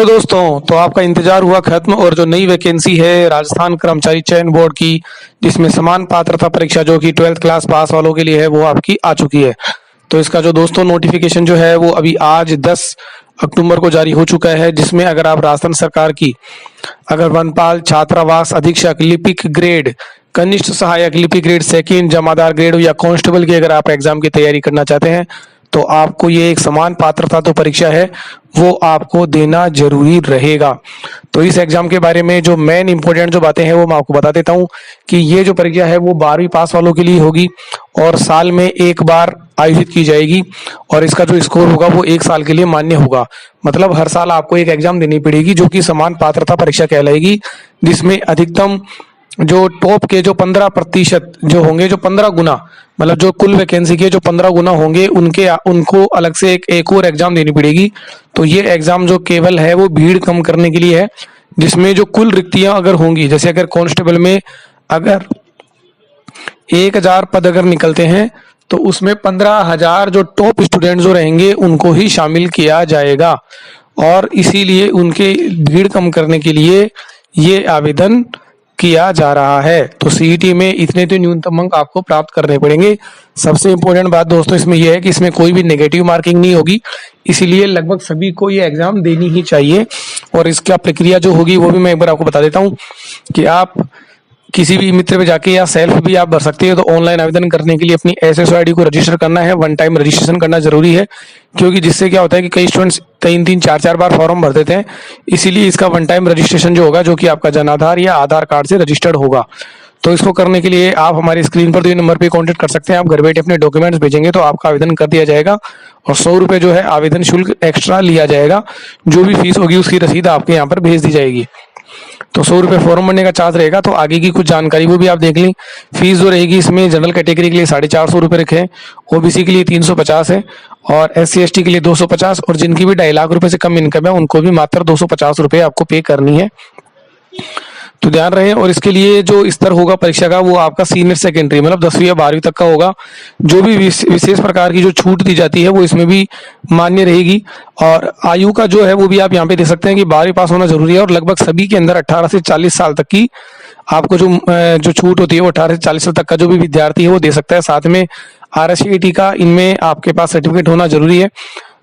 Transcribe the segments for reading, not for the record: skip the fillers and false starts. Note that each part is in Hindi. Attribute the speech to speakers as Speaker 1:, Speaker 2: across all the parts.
Speaker 1: हेलो दोस्तों, तो आपका इंतजार हुआ खत्म और जो नई वैकेंसी है राजस्थान कर्मचारी चयन बोर्ड की, जिसमें समान पात्रता परीक्षा जो कि 12th क्लास पास वालों के लिए है, वो आपकी आ चुकी है। तो इसका जो दोस्तों नोटिफिकेशन जो है वो अभी आज 10 अक्टूबर को जारी हो चुका है, जिसमें अगर आप राजस्थान सरकार की अगर वनपाल, छात्रावास अधीक्षक, लिपिक ग्रेड, कनिष्ठ सहायक, लिपिक ग्रेड सेकंड, जमादार ग्रेड या कांस्टेबल की अगर आप एग्जाम की तैयारी करना चाहते हैं तो आपको ये एक समान पात्रता तो परीक्षा है वो आपको देना जरूरी रहेगा। तो इस एग्जाम के बारे में जो मेन इंपॉर्टेंट जो बातें हैं वो मैं आपको बता देता हूँ कि ये जो परीक्षा है वो 12वीं पास वालों के लिए होगी और साल में एक बार आयोजित की जाएगी और इसका जो स्कोर होगा वो एक साल के लिए मान्य होगा। मतलब हर साल आपको एक एग्जाम देनी पड़ेगी जो कि समान पात्रता परीक्षा कहलाएगी, जिसमें अधिकतम जो टॉप के जो 15% जो होंगे, जो 15 गुना, मतलब जो कुल वैकेंसी के जो 15 गुना होंगे उनको अलग से एक और एग्जाम देनी पड़ेगी। तो ये एग्जाम जो केवल है वो भीड़ कम करने के लिए है, जिसमें जो कुल रिक्तियां अगर होंगी, जैसे अगर कांस्टेबल में अगर 1000 पद अगर निकलते हैं तो उसमें 15,000 जो टॉप स्टूडेंट जो रहेंगे उनको ही शामिल किया जाएगा और इसीलिए उनके भीड़ कम करने के लिए ये आवेदन किया जा रहा है। तो सीईटी में इतने तो न्यूनतम अंक आपको प्राप्त करने पड़ेंगे। सबसे इंपॉर्टेंट बात दोस्तों इसमें यह है कि इसमें कोई भी नेगेटिव मार्किंग नहीं होगी, इसीलिए लगभग सभी को ये एग्जाम देनी ही चाहिए। और इसका प्रक्रिया जो होगी वो भी मैं एक बार आपको बता देता हूँ कि आप किसी भी मित्र पे जाके या सेल्फ भी आप भर सकते हो। तो ऑनलाइन आवेदन करने के लिए अपनी एसएसओ आईडी को रजिस्टर करना है, वन टाइम रजिस्ट्रेशन करना जरूरी है, क्योंकि जिससे क्या होता है कि कई स्टूडेंट्स 3-4 बार फॉर्म भर देते हैं। इसीलिए इसका वन टाइम रजिस्ट्रेशन जो होगा, जो कि आपका जन आधार या आधार कार्ड से रजिस्टर्ड होगा। तो इसको करने के लिए आप हमारी स्क्रीन पर दिए नंबर पे कांटेक्ट कर सकते हैं। आप घर बैठे अपने डॉक्यूमेंट्स भेजेंगे तो आपका आवेदन कर दिया जाएगा और 100 रुपये जो है आवेदन शुल्क एक्स्ट्रा लिया जाएगा। जो भी फीस होगी उसकी रसीद आपके यहाँ पर भेज दी जाएगी। तो 100 रुपये फॉर्म भरने का चार्ज रहेगा। तो आगे की कुछ जानकारी वो भी आप देख लें। फीस जो रहेगी इसमें जनरल कैटेगरी के लिए 450 रुपये रखे हैं, ओबीसी के लिए 350 है और SC/ST के लिए 250 और जिनकी भी 2.5 लाख रुपए से कम इनकम है उनको भी मात्र 250 रुपये आपको पे करनी है। तो ध्यान रहे। और इसके लिए जो स्तर होगा परीक्षा का वो आपका सीनियर सेकेंडरी मतलब 10वीं या 12वीं तक का होगा। जो भी विशेष प्रकार की जो छूट दी जाती है वो इसमें भी मान्य रहेगी। और आयु का जो है वो भी आप यहाँ पे देख सकते हैं कि 12वीं पास होना जरूरी है और लगभग सभी के अंदर 18 से 40 साल तक की आपको जो छूट होती है वो 18 से 40 साल तक का जो भी विद्यार्थी है वो दे सकता है। साथ में RSCET का इनमें आपके पास सर्टिफिकेट होना जरूरी है।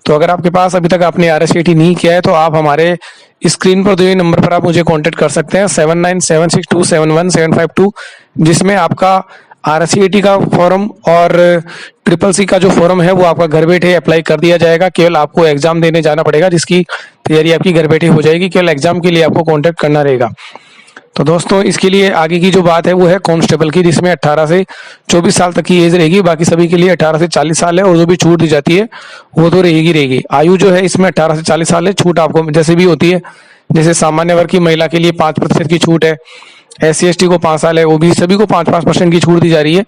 Speaker 1: तो अगर आपके पास अभी तक आपने RSCET नहीं किया है तो आप हमारे स्क्रीन पर दिए नंबर पर आप मुझे कांटेक्ट कर सकते हैं 7976271752, जिसमें आपका RSCET का फॉर्म और CCC का जो फॉर्म है वो आपका घर बैठे अप्लाई कर दिया जाएगा। केवल आपको एग्जाम देने जाना पड़ेगा, जिसकी तैयारी आपकी घर बैठे हो जाएगी। केवल एग्जाम के लिए आपको कांटेक्ट करना रहेगा। तो दोस्तों इसके लिए आगे की जो बात है वो है कांस्टेबल की, जिसमें 18 से 24 साल तक की एज रहेगी। बाकी सभी के लिए 18 से 40 साल है और जो भी छूट दी जाती है वो तो रहेगी। आयु जो है इसमें 18 से 40 साल है। छूट आपको जैसे भी होती है, जैसे सामान्य वर्ग की महिला के लिए 5% की छूट है, SC/ST को 5 साल है, ओबीसी सभी को 5% की छूट दी जा रही है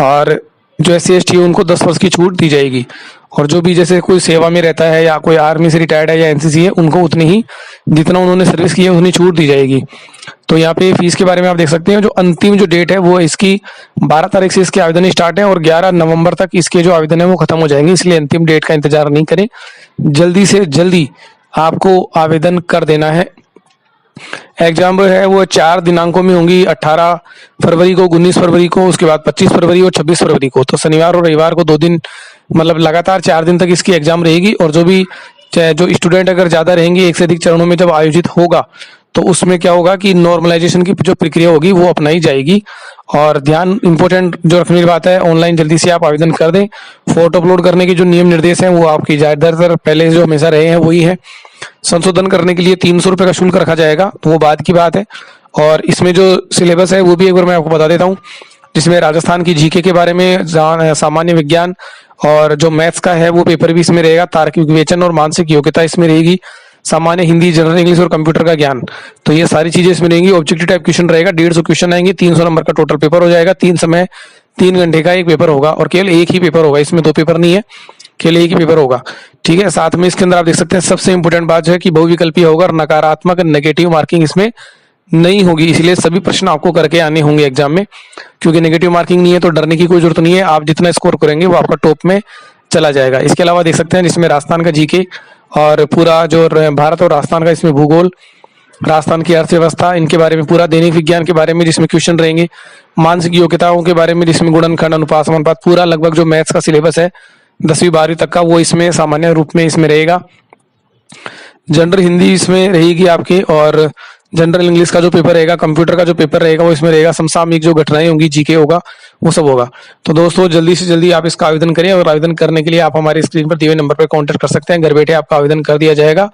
Speaker 1: और जो SC/ST है उनको 10 वर्ष की छूट दी जाएगी। और जो भी जैसे कोई सेवा में रहता है या कोई आर्मी से रिटायर्ड है या NCC है उनको उतनी ही जितना उन्होंने सर्विस की है उतनी छूट दी जाएगी। तो यहाँ पे फीस के बारे में आप देख सकते हैं। जो अंतिम जो डेट है वो इसकी 12 तारीख से इसके आवेदन स्टार्ट है और 11 नवंबर तक इसके जो आवेदन है वो खत्म हो जाएंगे। इसलिए अंतिम डेट का इंतजार नहीं करें, जल्दी से जल्दी आपको आवेदन कर देना है। एग्जाम है वो 4 दिनांकों में होंगी, 18 फरवरी को, 19 फरवरी को, उसके बाद 25 फरवरी और 26 फरवरी को। तो शनिवार और रविवार को 2 दिन, मतलब लगातार 4 दिन तक इसकी एग्जाम रहेगी। और जो स्टूडेंट अगर ज्यादा रहेंगे, एक से अधिक चरणों में जब आयोजित होगा तो उसमें क्या होगा कि नॉर्मलाइजेशन की जो प्रक्रिया होगी वो अपनाई जाएगी। और ध्यान इंपॉर्टेंट जो रखने की बात है, ऑनलाइन जल्दी से आप आवेदन कर दें। फोटो अपलोड करने के जो नियम निर्देश हैं वो आपकी ज्यादातर पहले जो हमेशा रहे हैं वही है। संशोधन करने के लिए 300 रुपये का शुल्क रखा जाएगा, तो वो बाद की बात है। और इसमें जो सिलेबस है वो भी एक बार मैं आपको बता देता हूँ, जिसमें राजस्थान की जीके के बारे में, सामान्य विज्ञान और जो मैथ्स का है वो पेपर भी इसमें रहेगा। तार्किक विवेचन और मानसिक योग्यता इसमें रहेगी। सामान्य हिंदी, जनरल इंग्लिश और कंप्यूटर का ज्ञान, तो ये सारी चीजें इसमें रहेंगी। ऑब्जेक्टिव टाइप क्वेश्चन रहेगा, 150 क्वेश्चन आएंगे, 300 नंबर का टोटल पेपर हो जाएगा। 3 घंटे का एक पेपर होगा और केवल एक ही पेपर होगा, इसमें 2 पेपर नहीं है, केवल एक ही पेपर होगा। ठीक है। साथ में इसके अंदर आप देख सकते हैं सबसे इंपॉर्टेंट बात जो है कि बहुविकल्पीय होगा और नकारात्मक नेगेटिव मार्किंग इसमें नहीं होगी। इसलिए सभी प्रश्न आपको करके आने होंगे एग्जाम में, क्योंकि नेगेटिव मार्किंग नहीं है तो डरने की कोई जरूरत नहीं है। आप जितना स्कोर करेंगे वो आपका टॉप में चला जाएगा। इसके अलावा देख सकते हैं जिसमें राजस्थान का जीके और पूरा जो भारत और राजस्थान का इसमें भूगोल, राजस्थान की अर्थव्यवस्था, इनके बारे में पूरा, दैनिक विज्ञान के बारे में जिसमें क्वेश्चन रहेंगे, मानसिक योग्यताओं के बारे में जिसमें गुणनखंड, अनुपात, समानुपात, पूरा लगभग जो मैथ्स का सिलेबस है 10वीं 12वीं तक का वो इसमें सामान्य रूप में इसमें रहेगा। जनरल हिंदी इसमें रहेगी आपके, और जनरल इंग्लिश का जो पेपर रहेगा, कंप्यूटर का जो पेपर रहेगा वो इसमें रहेगा। समसामयिक जो घटनाएं होंगी, जीके होगा, वो सब होगा। तो दोस्तों जल्दी से जल्दी आप इसका आवेदन करें, और आवेदन करने के लिए आप हमारे स्क्रीन पर दिए हुए नंबर पर कांटेक्ट कर सकते हैं। घर बैठे आपका आवेदन कर दिया जाएगा,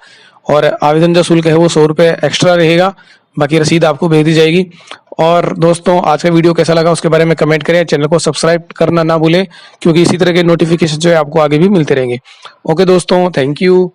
Speaker 1: और आवेदन जो शुल्क है वो 100 रुपये एक्स्ट्रा रहेगा, बाकी रसीद आपको भेज दी जाएगी। और दोस्तों आज का वीडियो कैसा लगा उसके बारे में कमेंट करें, चैनल को सब्सक्राइब करना ना भूलें, क्योंकि इसी तरह के नोटिफिकेशन जो है आपको आगे भी मिलते रहेंगे। ओके दोस्तों, थैंक यू।